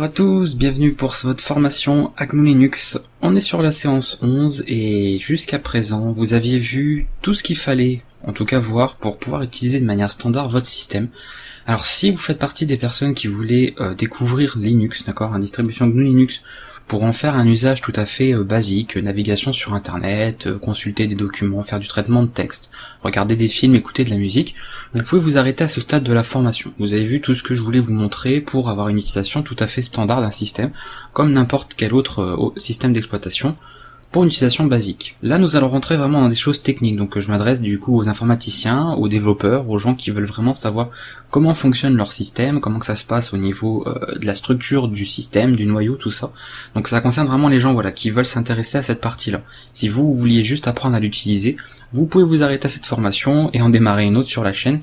Bonjour à tous, bienvenue pour votre formation GNU Linux. On est sur la séance 11 et jusqu'à présent vous aviez vu tout ce qu'il fallait en tout cas voir pour pouvoir utiliser de manière standard votre système. Alors si vous faites partie des personnes qui voulaient découvrir Linux, d'accord, une distribution GNU Linux, pour en faire un usage tout à fait basique, navigation sur internet, consulter des documents, faire du traitement de texte, regarder des films, écouter de la musique, vous pouvez vous arrêter à ce stade de la formation. Vous avez vu tout ce que je voulais vous montrer pour avoir une utilisation tout à fait standard d'un système, comme n'importe quel autre système d'exploitation, pour une utilisation basique. Là, nous allons rentrer vraiment dans des choses techniques, donc je m'adresse du coup aux informaticiens, aux développeurs, aux gens qui veulent vraiment savoir comment fonctionne leur système, comment que ça se passe au niveau de la structure du système, du noyau, tout ça. Donc ça concerne vraiment les gens qui veulent s'intéresser à cette partie-là. Si vous vouliez juste apprendre à l'utiliser, vous pouvez vous arrêter à cette formation et en démarrer une autre sur la chaîne.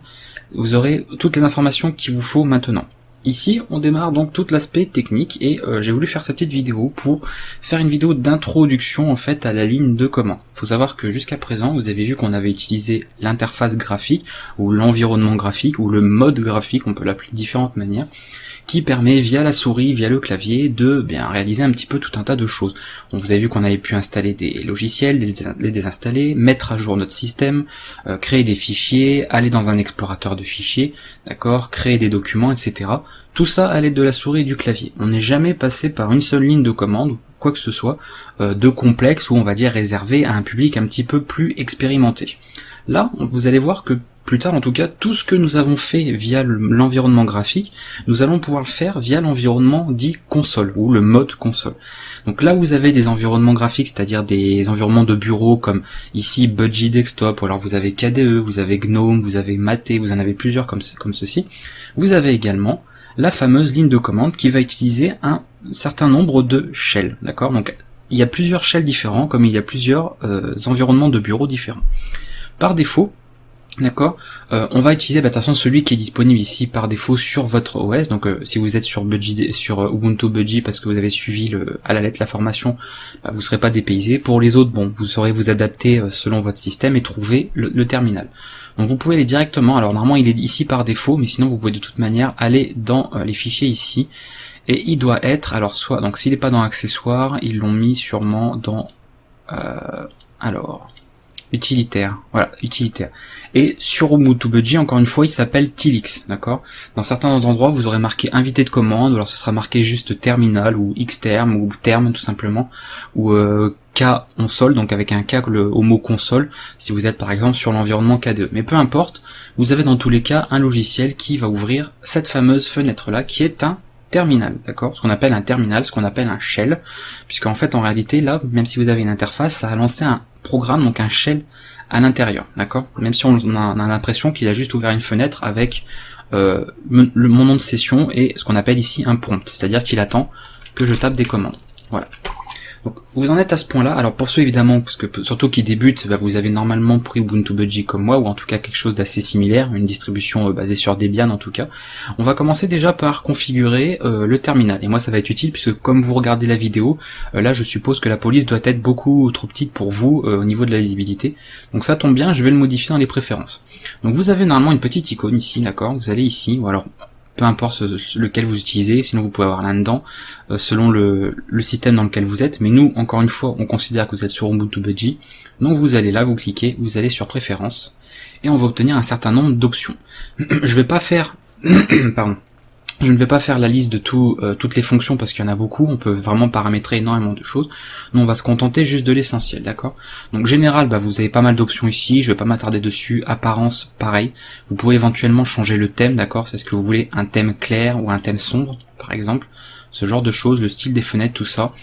Vous aurez toutes les informations qu'il vous faut maintenant. Ici, on démarre donc tout l'aspect technique et j'ai voulu faire cette petite vidéo pour faire une vidéo d'introduction en fait à la ligne de commande. Il faut savoir que jusqu'à présent, vous avez vu qu'on avait utilisé l'interface graphique ou l'environnement graphique ou le mode graphique, on peut l'appeler de différentes manières, qui permet via la souris, via le clavier, de réaliser un petit peu tout un tas de choses. Donc vous avez vu qu'on avait pu installer des logiciels, les désinstaller, mettre à jour notre système, créer des fichiers, aller dans un explorateur de fichiers, d'accord, créer des documents, etc. Tout ça à l'aide de la souris et du clavier. On n'est jamais passé par une seule ligne de commande, ou quoi que ce soit, de complexe ou on va dire réservé à un public un petit peu plus expérimenté. Là, vous allez voir que plus tard, en tout cas, tout ce que nous avons fait via l'environnement graphique, nous allons pouvoir le faire via l'environnement dit console, ou le mode console. Donc là, vous avez des environnements graphiques, c'est-à-dire des environnements de bureau, comme ici Budgie Desktop, ou alors vous avez KDE, vous avez GNOME, vous avez Mate, vous en avez plusieurs comme ceci. Vous avez également la fameuse ligne de commande qui va utiliser un certain nombre de shells, d'accord? Donc il y a plusieurs shells différents, comme il y a plusieurs environnements de bureau différents. Par défaut, d'accord, on va utiliser de toute façon celui qui est disponible ici par défaut sur votre OS. Donc si vous êtes sur Ubuntu Budgie parce que vous avez suivi à la lettre la formation, vous serez pas dépaysé. Pour les autres, vous saurez vous adapter selon votre système et trouver le terminal. Donc vous pouvez aller directement, alors normalement il est ici par défaut, mais sinon vous pouvez de toute manière aller dans les fichiers ici, et il doit être, alors soit, donc s'il n'est pas dans accessoires, ils l'ont mis sûrement dans, utilitaire, voilà, utilitaire. Et sur Ubuntu Budgie, encore une fois, il s'appelle Tilix, d'accord. Dans certains endroits, vous aurez marqué invité de commande, ou alors ce sera marqué juste terminal, ou xterm, ou terme tout simplement, ou console, donc avec un K au mot console, si vous êtes par exemple sur l'environnement KDE. Mais peu importe, vous avez dans tous les cas un logiciel qui va ouvrir cette fameuse fenêtre-là, qui est un terminal, d'accord, ce qu'on appelle un terminal, ce qu'on appelle un shell, puisqu'en fait en réalité là, même si vous avez une interface, ça a lancé un programme, donc un shell à l'intérieur, d'accord, même si on a l'impression qu'il a juste ouvert une fenêtre avec mon nom de session et ce qu'on appelle ici un prompt, c'est-à-dire qu'il attend que je tape des commandes, voilà. Donc, vous en êtes à ce point-là. Alors pour ceux évidemment, parce que surtout qui débutent, vous avez normalement pris Ubuntu Budgie comme moi, ou en tout cas quelque chose d'assez similaire, une distribution basée sur Debian en tout cas. On va commencer déjà par configurer le terminal. Et moi ça va être utile puisque comme vous regardez la vidéo, là je suppose que la police doit être beaucoup trop petite pour vous au niveau de la lisibilité. Donc ça tombe bien, je vais le modifier dans les préférences. Donc vous avez normalement une petite icône ici, d'accord. Vous allez ici, ou alors peu importe lequel vous utilisez, sinon vous pouvez avoir là-dedans, selon le système dans lequel vous êtes, mais nous, encore une fois, on considère que vous êtes sur Ubuntu Budgie, donc vous allez là, vous cliquez, vous allez sur Préférences, et on va obtenir un certain nombre d'options. Je vais pas faire, pardon, je ne vais pas faire la liste de toutes les fonctions parce qu'il y en a beaucoup, on peut vraiment paramétrer énormément de choses. Nous on va se contenter juste de l'essentiel, d'accord. Donc général, vous avez pas mal d'options ici, je vais pas m'attarder dessus. Apparence, pareil. Vous pouvez éventuellement changer le thème, d'accord. C'est ce que vous voulez, un thème clair ou un thème sombre, par exemple. Ce genre de choses, le style des fenêtres, tout ça.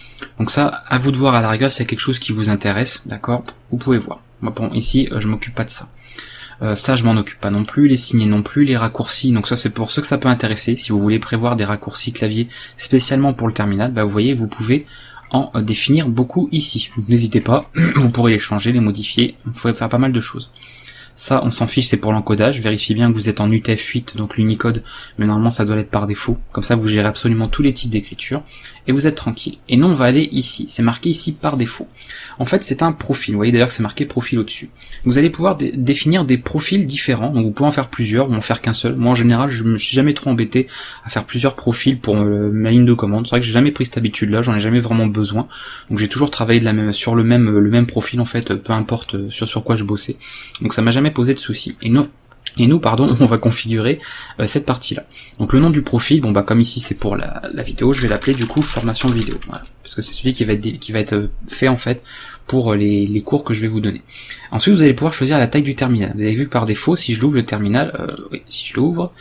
Donc ça, à vous de voir à la rigueur, c'est quelque chose qui vous intéresse, d'accord. Vous pouvez voir. Moi, bon, ici, je m'occupe pas de ça. Ça je m'en occupe pas non plus, les signets non plus, les raccourcis, donc ça c'est pour ceux que ça peut intéresser, si vous voulez prévoir des raccourcis clavier spécialement pour le terminal, vous voyez, vous pouvez en définir beaucoup ici, donc n'hésitez pas, vous pourrez les changer, les modifier, vous pouvez faire pas mal de choses. Ça, on s'en fiche, c'est pour l'encodage. Vérifiez bien que vous êtes en UTF-8, donc l'Unicode, mais normalement ça doit l'être par défaut. Comme ça, vous gérez absolument tous les types d'écriture et vous êtes tranquille. Et nous, on va aller ici. C'est marqué ici par défaut. En fait, c'est un profil. Vous voyez d'ailleurs que c'est marqué profil au-dessus. Vous allez pouvoir définir des profils différents. Donc, vous pouvez en faire plusieurs ou en faire qu'un seul. Moi, en général, je me suis jamais trop embêté à faire plusieurs profils pour ma ligne de commande. C'est vrai que j'ai jamais pris cette habitude-là. J'en ai jamais vraiment besoin. Donc, j'ai toujours travaillé sur le même profil en fait, peu importe sur quoi je bossais. Donc, ça m'a jamais posé de soucis. Et nous, pardon, on va configurer cette partie-là. Donc le nom du profil, bon bah comme ici c'est pour la vidéo, je vais l'appeler du coup formation vidéo, voilà, parce que c'est celui qui va être fait en fait pour les cours que je vais vous donner. Ensuite, vous allez pouvoir choisir la taille du terminal. Vous avez vu que par défaut, si je l'ouvre le terminal, oui, si je l'ouvre,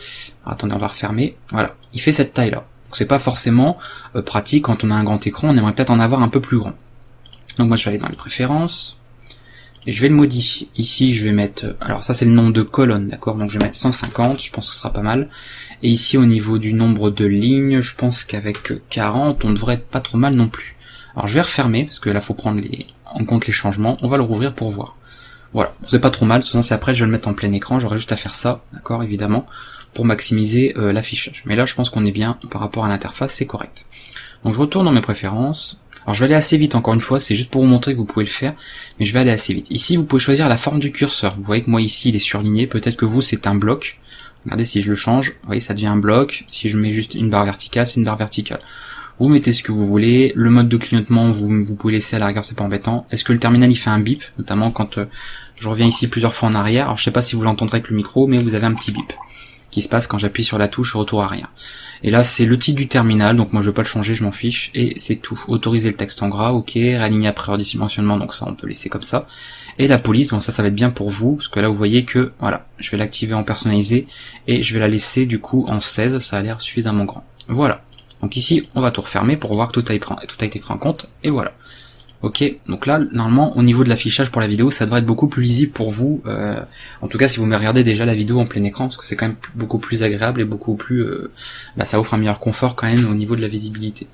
attendez, on va refermer, voilà, il fait cette taille-là. Donc c'est pas forcément pratique quand on a un grand écran, on aimerait peut-être en avoir un peu plus grand. Donc moi je vais aller dans les préférences. Et je vais le modifier. Ici, je vais mettre... Alors ça, c'est le nombre de colonnes, d'accord? Donc je vais mettre 150, je pense que ce sera pas mal. Et ici, au niveau du nombre de lignes, je pense qu'avec 40, on devrait être pas trop mal non plus. Alors je vais refermer, parce que là, faut prendre en compte les changements. On va le rouvrir pour voir. Voilà, c'est pas trop mal. De toute façon, si après, je vais le mettre en plein écran, j'aurai juste à faire ça, d'accord, évidemment, pour maximiser l'affichage. Mais là, je pense qu'on est bien par rapport à l'interface, c'est correct. Donc je retourne dans mes préférences. Alors je vais aller assez vite encore une fois, c'est juste pour vous montrer que vous pouvez le faire, mais je vais aller assez vite. Ici vous pouvez choisir la forme du curseur, vous voyez que moi ici il est surligné, peut-être que vous c'est un bloc. Regardez si je le change, vous voyez ça devient un bloc, si je mets juste une barre verticale, c'est une barre verticale. Vous mettez ce que vous voulez, le mode de clignotement vous pouvez laisser à la rigueur, c'est pas embêtant. Est-ce que le terminal il fait un bip, notamment quand je reviens ici plusieurs fois en arrière, alors je sais pas si vous l'entendrez avec le micro, mais vous avez un petit bip qui se passe quand j'appuie sur la touche retour arrière. Et là c'est le titre du terminal, donc moi je vais pas le changer, je m'en fiche, et c'est tout. Autoriser le texte en gras, ok, réaligner après redimensionnement, donc ça on peut laisser comme ça. Et la police, bon ça va être bien pour vous, parce que là vous voyez que, voilà, je vais l'activer en personnalisé, et je vais la laisser du coup en 16, ça a l'air suffisamment grand. Voilà. Donc ici on va tout refermer pour voir que tout a été pris en compte, et voilà. Ok, donc là, normalement, au niveau de l'affichage pour la vidéo, ça devrait être beaucoup plus lisible pour vous, en tout cas si vous me regardez déjà la vidéo en plein écran, parce que c'est quand même beaucoup plus agréable et beaucoup plus, ça offre un meilleur confort quand même au niveau de la visibilité.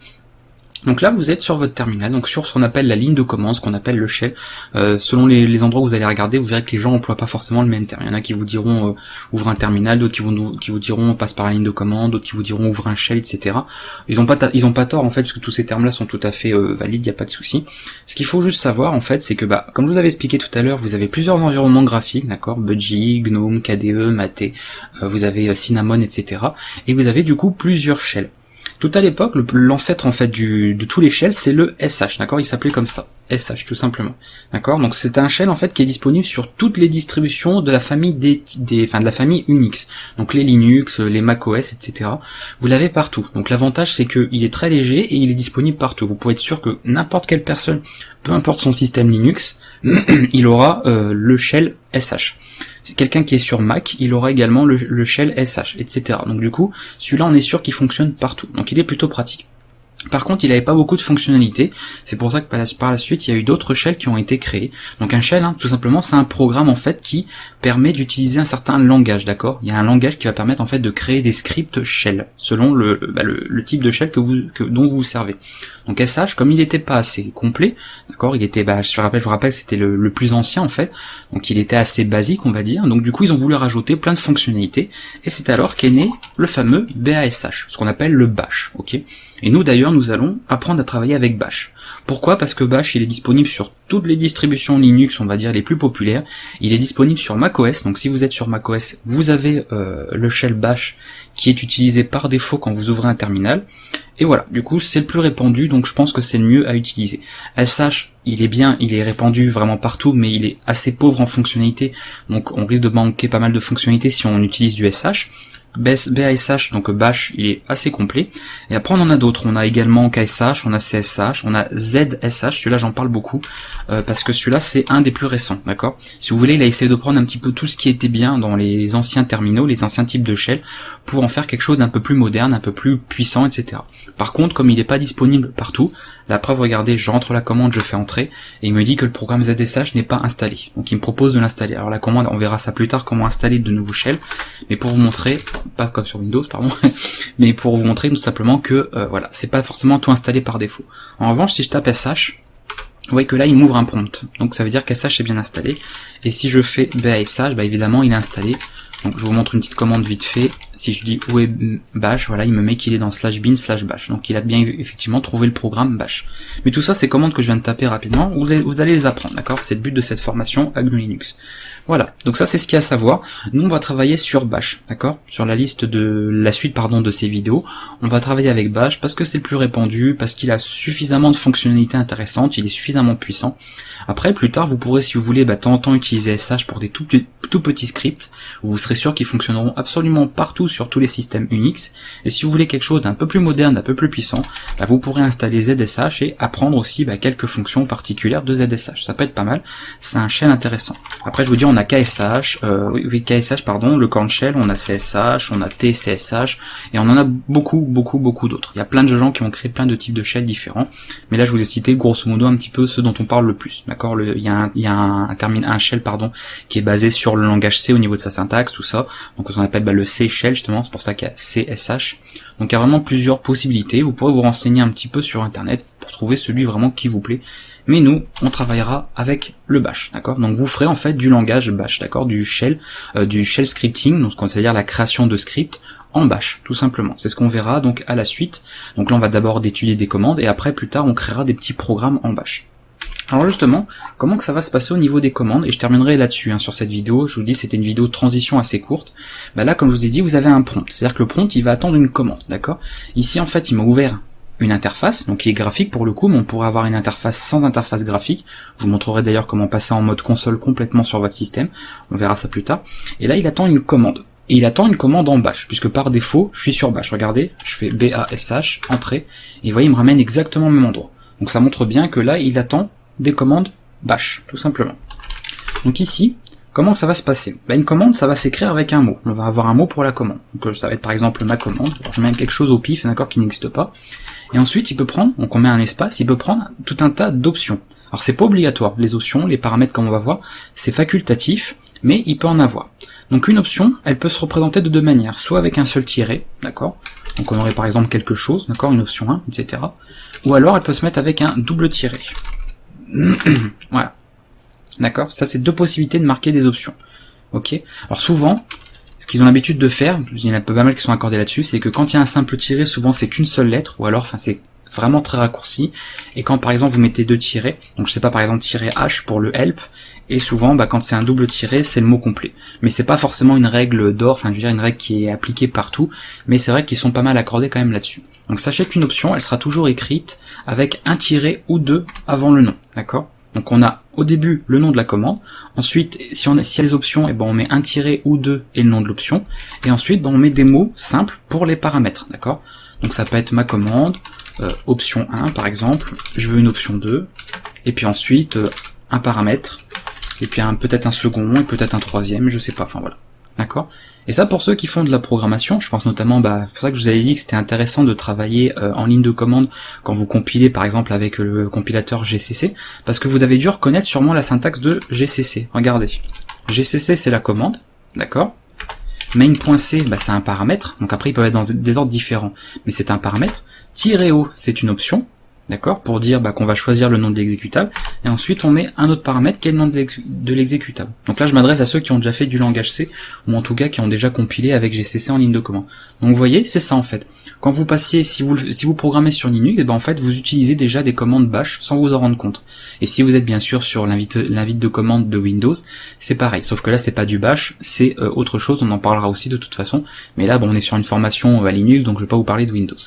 Donc là vous êtes sur votre terminal, donc sur ce qu'on appelle la ligne de commande, ce qu'on appelle le shell. Selon les endroits où vous allez regarder, vous verrez que les gens emploient pas forcément le même terme. Il y en a qui vous diront ouvre un terminal, d'autres qui vous diront passe par la ligne de commande, d'autres qui vous diront ouvre un shell, etc. Ils ont pas tort en fait, parce que tous ces termes-là sont tout à fait valides, il n'y a pas de souci. Ce qu'il faut juste savoir en fait, c'est que comme je vous avais expliqué tout à l'heure, vous avez plusieurs environnements graphiques, d'accord, Budgie, GNOME, KDE, Mate, vous avez Cinnamon, etc. Et vous avez du coup plusieurs shells. Tout à l'époque, l'ancêtre en fait de tous les shells, c'est le SH, d'accord, il s'appelait comme ça, SH tout simplement, d'accord. Donc c'est un shell en fait qui est disponible sur toutes les distributions de la famille de la famille Unix, donc les Linux, les macOS, etc. Vous l'avez partout. Donc l'avantage c'est que il est très léger et il est disponible partout. Vous pouvez être sûr que n'importe quelle personne, peu importe son système Linux, il aura le shell SH. C'est quelqu'un qui est sur Mac, il aura également le shell SH, etc. Donc du coup, celui-là on est sûr qu'il fonctionne partout. Donc il est plutôt pratique. Par contre, il n'avait pas beaucoup de fonctionnalités, c'est pour ça que par la suite, il y a eu d'autres shells qui ont été créés. Donc un shell, tout simplement, c'est un programme en fait qui permet d'utiliser un certain langage, d'accord. Il y a un langage qui va permettre en fait de créer des scripts shell, selon le type de shell dont vous vous servez. Donc SH, comme il n'était pas assez complet, d'accord, il était, je vous rappelle, c'était le plus ancien en fait, donc il était assez basique, on va dire. Donc du coup, ils ont voulu rajouter plein de fonctionnalités, et c'est alors qu'est né le fameux BASH, ce qu'on appelle le bash, ok. Et nous d'ailleurs, nous allons apprendre à travailler avec bash. Pourquoi? Parce que bash, il est disponible sur toutes les distributions Linux, on va dire les plus populaires. Il est disponible sur macOS, donc si vous êtes sur macOS, vous avez le shell bash qui est utilisé par défaut quand vous ouvrez un terminal. Et voilà, du coup c'est le plus répandu, donc je pense que c'est le mieux à utiliser. SH, il est bien, il est répandu vraiment partout, mais il est assez pauvre en fonctionnalités, donc on risque de manquer pas mal de fonctionnalités si on utilise du SH. BASH, donc bash, il est assez complet. Et après on en a d'autres, on a également KSH, on a CSH, on a ZSH, celui-là j'en parle beaucoup, parce que celui-là c'est un des plus récents, d'accord. Si vous voulez, il a essayé de prendre un petit peu tout ce qui était bien dans les anciens terminaux, les anciens types de shell, pour en faire quelque chose d'un peu plus moderne, un peu plus puissant, etc. Par contre, comme il n'est pas disponible partout, la preuve, regardez, je rentre la commande, je fais entrer, et il me dit que le programme ZSH n'est pas installé. Donc il me propose de l'installer. Alors la commande, on verra ça plus tard, comment installer de nouveaux shells, mais pour vous montrer, pas comme sur Windows, pardon, mais pour vous montrer tout simplement que, voilà, c'est pas forcément tout installé par défaut. En revanche, si je tape SH, vous voyez que là il m'ouvre un prompt, donc ça veut dire qu'SH est bien installé, et si je fais bash, bah évidemment il est installé. Donc je vous montre une petite commande vite fait, si je dis où est bash, voilà, il me met qu'il est dans /bin/bash, donc il a bien effectivement trouvé le programme bash. Mais tout ça c'est commandes que je viens de taper rapidement, vous allez les apprendre, d'accord? C'est le but de cette formation GNU Linux. Voilà, donc ça c'est ce qu'il y a à savoir. Nous on va travailler sur bash, d'accord? Sur la liste de la suite de ces vidéos, on va travailler avec bash parce que c'est le plus répandu, parce qu'il a suffisamment de fonctionnalités intéressantes, il est suffisamment puissant. Après plus tard vous pourrez, si vous voulez, de temps en temps utiliser SH pour des tout petits scripts, où vous serez sûr qu'ils fonctionneront absolument partout sur tous les systèmes Unix. Et si vous voulez quelque chose d'un peu plus moderne, d'un peu plus puissant, bah, vous pourrez installer ZSH et apprendre aussi quelques fonctions particulières de ZSH. Ça peut être pas mal, c'est un shell intéressant. Après je vous dis, on a KSH, KSH pardon, le corn shell, on a CSH, on a TCSH, et on en a beaucoup d'autres. Il y a plein de gens qui ont créé plein de types de shells différents, mais là je vous ai cité grosso modo un petit peu ceux dont on parle le plus, d'accord? Il y a un shell qui est basé sur le langage C au niveau de sa syntaxe, tout ça, donc on appelle le C shell justement, c'est pour ça qu'il y a CSH. Donc il y a vraiment plusieurs possibilités, vous pourrez vous renseigner un petit peu sur internet pour trouver celui vraiment qui vous plaît. Mais nous, on travaillera avec le bash, d'accord? Donc vous ferez en fait du langage bash, d'accord? Du shell scripting, donc c'est-à-dire la création de scripts en bash, tout simplement. C'est ce qu'on verra donc à la suite. Donc là, on va d'abord étudier des commandes et après, plus tard, on créera des petits programmes en bash. Alors justement, comment que ça va se passer au niveau des commandes? Et je terminerai là-dessus, sur cette vidéo. Je vous dis, c'était une vidéo de transition assez courte. Là, comme je vous ai dit, vous avez un prompt. C'est-à-dire que le prompt, il va attendre une commande, d'accord? Ici, en fait, il m'a ouvert une interface, donc qui est graphique pour le coup, mais on pourrait avoir une interface sans interface graphique. Je vous montrerai d'ailleurs comment passer en mode console complètement sur votre système. On verra ça plus tard. Et là, il attend une commande. Et il attend une commande en bash, puisque par défaut, je suis sur bash. Regardez, je fais bash, entrée, et vous voyez, il me ramène exactement au même endroit. Donc ça montre bien que là, il attend des commandes bash, tout simplement. Donc ici, comment ça va se passer? Une commande, ça va s'écrire avec un mot. On va avoir un mot pour la commande. Donc ça va être par exemple ma commande. Alors, je mets quelque chose au pif, d'accord, qui n'existe pas. Et ensuite, il peut prendre, donc on met un espace, il peut prendre tout un tas d'options. Alors c'est pas obligatoire, les options, les paramètres comme on va voir, c'est facultatif, mais il peut en avoir. Donc une option, elle peut se représenter de deux manières, soit avec un seul tiret, d'accord, donc on aurait par exemple quelque chose, d'accord, une option 1, etc. Ou alors elle peut se mettre avec un double tiret. Voilà. D'accord, ça c'est deux possibilités de marquer des options. Ok. Alors souvent, ce qu'ils ont l'habitude de faire, il y en a pas mal qui sont accordés là-dessus, c'est que quand il y a un simple tiret, souvent c'est qu'une seule lettre, ou alors, c'est vraiment très raccourci. Et quand par exemple vous mettez deux tirets, donc je sais pas, par exemple -h pour le help, et souvent quand c'est un double tiret, c'est le mot complet. Mais c'est pas forcément une règle d'or, je veux dire une règle qui est appliquée partout, mais c'est vrai qu'ils sont pas mal accordés quand même là-dessus. Donc sachez qu'une option, elle sera toujours écrite avec un tiret ou deux avant le nom, d'accord? Donc on a au début le nom de la commande, ensuite si y a les options, on met un tiret ou deux et le nom de l'option, et ensuite on met des mots simples pour les paramètres, d'accord? Donc ça peut être ma commande, option 1 par exemple, je veux une option 2, et puis ensuite un paramètre, et puis peut-être un second, et peut-être un troisième, je sais pas, voilà. D'accord? Et ça, pour ceux qui font de la programmation, je pense notamment, c'est pour ça que je vous avais dit que c'était intéressant de travailler en ligne de commande quand vous compilez par exemple avec le compilateur GCC, parce que vous avez dû reconnaître sûrement la syntaxe de GCC. Regardez. GCC c'est la commande, d'accord? Main.c, c'est un paramètre, donc après ils peuvent être dans des ordres différents, mais c'est un paramètre. -o, c'est une option, d'accord, pour dire qu'on va choisir le nom de l'exécutable, et ensuite on met un autre paramètre qui est le nom de l'exécutable. Donc là je m'adresse à ceux qui ont déjà fait du langage C, ou en tout cas qui ont déjà compilé avec GCC en ligne de commande. Donc vous voyez, c'est ça en fait. Quand vous passiez, si vous programmez sur Linux, en fait vous utilisez déjà des commandes bash sans vous en rendre compte. Et si vous êtes bien sûr sur l'invite de commande de Windows, c'est pareil, sauf que là c'est pas du bash, c'est autre chose, on en parlera aussi de toute façon, mais là on est sur une formation à Linux, donc je vais pas vous parler de Windows.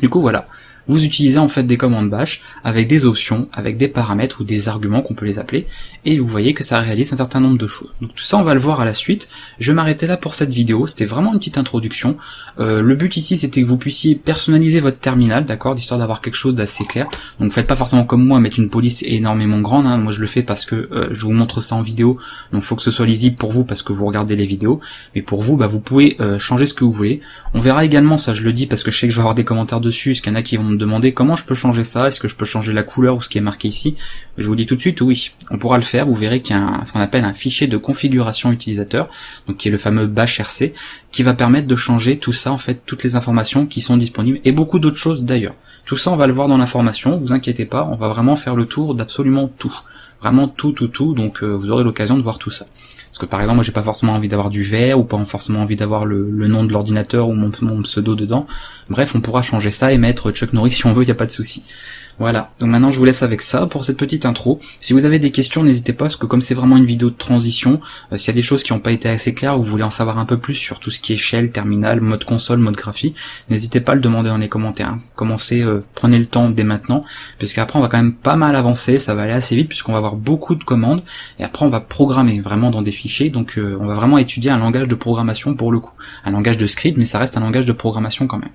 Du coup voilà. Vous utilisez en fait des commandes bash avec des options, avec des paramètres ou des arguments qu'on peut les appeler, et vous voyez que ça réalise un certain nombre de choses. Donc tout ça on va le voir à la suite. Je vais m'arrêter là pour cette vidéo, c'était vraiment une petite introduction. Le but ici c'était que vous puissiez personnaliser votre terminal, d'accord, d'histoire d'avoir quelque chose d'assez clair. Donc faites pas forcément comme moi, mettre une police énormément grande, moi je le fais parce que je vous montre ça en vidéo, donc faut que ce soit lisible pour vous parce que vous regardez les vidéos, mais pour vous, vous pouvez changer ce que vous voulez. On verra également, ça je le dis parce que je sais que je vais avoir des commentaires dessus, parce qu'il y en a qui vont me demander comment je peux changer ça, est-ce que je peux changer la couleur ou ce qui est marqué ici. Je vous dis tout de suite oui, on pourra le faire, vous verrez qu'il y a ce qu'on appelle un fichier de configuration utilisateur, donc qui est le fameux bashrc, qui va permettre de changer tout ça en fait, toutes les informations qui sont disponibles, et beaucoup d'autres choses d'ailleurs. Tout ça, on va le voir dans l'information, vous inquiétez pas, on va vraiment faire le tour d'absolument tout. Vraiment tout, donc vous aurez l'occasion de voir tout ça. Parce que par exemple, moi j'ai pas forcément envie d'avoir du vert, ou pas forcément envie d'avoir le nom de l'ordinateur ou mon pseudo dedans. Bref, on pourra changer ça et mettre Chuck Norris si on veut, y a pas de souci. Voilà, donc maintenant je vous laisse avec ça pour cette petite intro. Si vous avez des questions, n'hésitez pas, parce que comme c'est vraiment une vidéo de transition, s'il y a des choses qui n'ont pas été assez claires, ou vous voulez en savoir un peu plus sur tout ce qui est shell, terminal, mode console, mode graphie, n'hésitez pas à le demander dans les commentaires. Hein. Commencez, prenez le temps dès maintenant, puisqu'après on va quand même pas mal avancer, ça va aller assez vite, puisqu'on va avoir beaucoup de commandes, et après on va programmer vraiment dans des fichiers, donc on va vraiment étudier un langage de programmation pour le coup. Un langage de script, mais ça reste un langage de programmation quand même.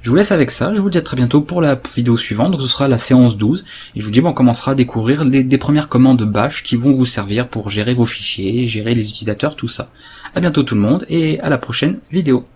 Je vous laisse avec ça, je vous dis à très bientôt pour la vidéo suivante, donc ce sera la séance 12, et je vous dis on commencera à découvrir des premières commandes bash qui vont vous servir pour gérer vos fichiers, gérer les utilisateurs, tout ça. À bientôt tout le monde, et à la prochaine vidéo.